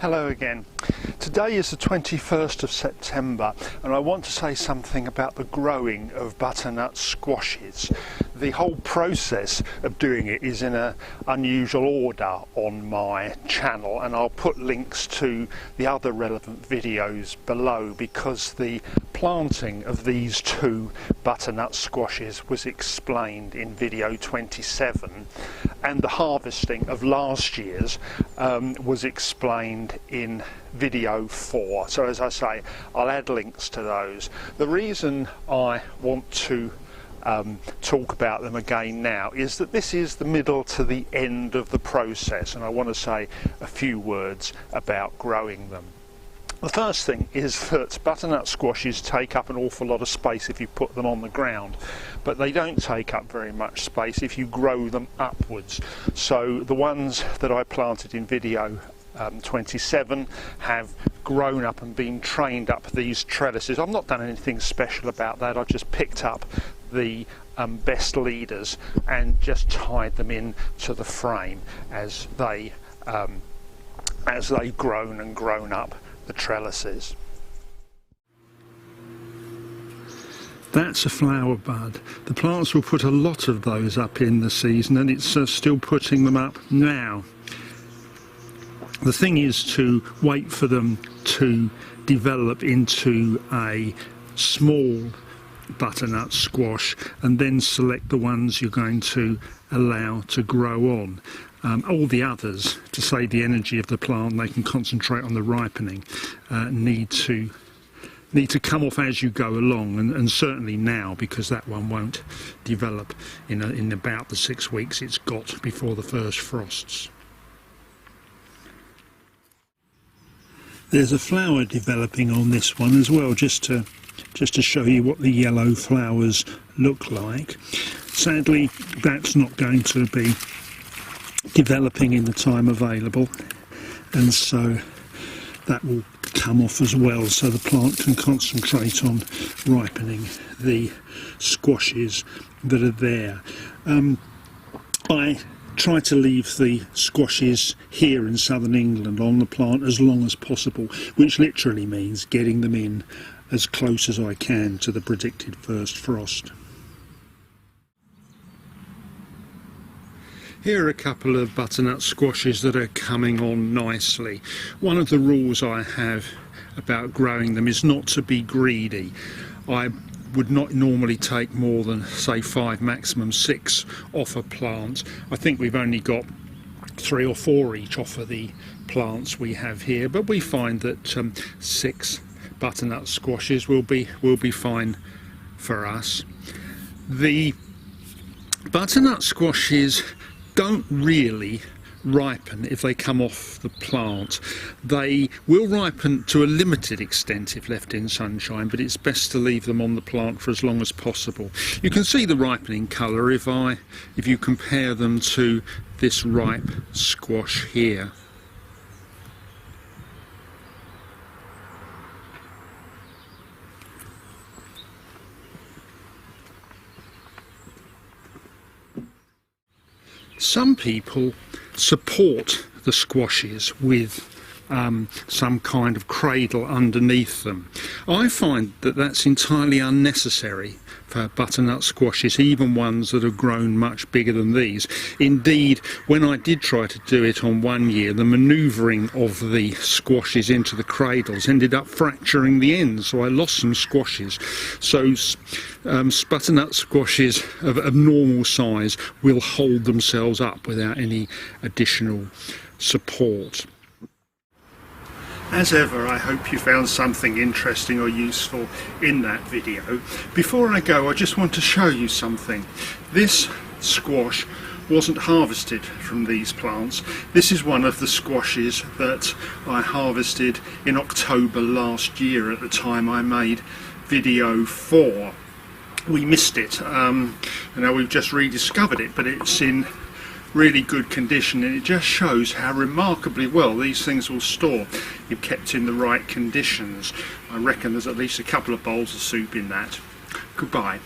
Hello again. Today is the 21st of September and I want to say something about the growing of butternut squashes. The whole process of doing it is in an unusual order on my channel, and I'll put links to the other relevant videos below because the planting of these two butternut squashes was explained in video 27 and the harvesting of last year's was explained in video 4. So as I say, I'll add links to those. The reason I want to talk about them again now is that this is the middle to the end of the process, and I want to say a few words about growing them. The first thing is that butternut squashes take up an awful lot of space if you put them on the ground, but they don't take up very much space if you grow them upwards. So the ones that I planted in video 27 have grown up and been trained up these trellises. I've not done anything special about that. I've just picked up the best leaders and just tied them in to the frame as they've grown and grown up the trellises. That's a flower bud. The plants will put a lot of those up in the season, and it's still putting them up now. The thing is to wait for them to develop into a small butternut squash and then select the ones you're going to allow to grow on. All the others, to save the energy of the plant, they can concentrate on the ripening, need to come off as you go along, and certainly now, because that one won't develop in about the 6 weeks it's got before the first frosts. There's a flower developing on this one as well, just to show you what the yellow flowers look like. Sadly, that's not going to be developing in the time available, and so that will come off as well, so the plant can concentrate on ripening the squashes that are there. I try to leave the squashes here in southern England on the plant as long as possible, which literally means getting them in as close as I can to the predicted first frost. Here are a couple of butternut squashes that are coming on nicely. One of the rules I have about growing them is not to be greedy. I would not normally take more than, say, 5, maximum 6 off a plant. I think we've only got 3 or 4 each off of the plants we have here, but we find that 6 butternut squashes will be fine for us. The butternut squashes don't really ripen if they come off the plant. They will ripen to a limited extent if left in sunshine, but it's best to leave them on the plant for as long as possible. You can see the ripening colour if you compare them to this ripe squash here. Some people support the squashes with some kind of cradle underneath them. I find that that's entirely unnecessary for butternut squashes, even ones that have grown much bigger than these. Indeed, when I did try to do it on one year, the manoeuvring of the squashes into the cradles ended up fracturing the ends, so I lost some squashes. So butternut squashes of normal size will hold themselves up without any additional support. As ever, I hope you found something interesting or useful in that video. Before I go, I just want to show you something. This squash wasn't harvested from these plants. This is one of the squashes that I harvested in October last year at the time I made video 4. We missed it, and now we've just rediscovered it, but it's in really good condition, and it just shows how remarkably well these things will store if kept in the right conditions. I reckon there's at least a couple of bowls of soup in that. Goodbye.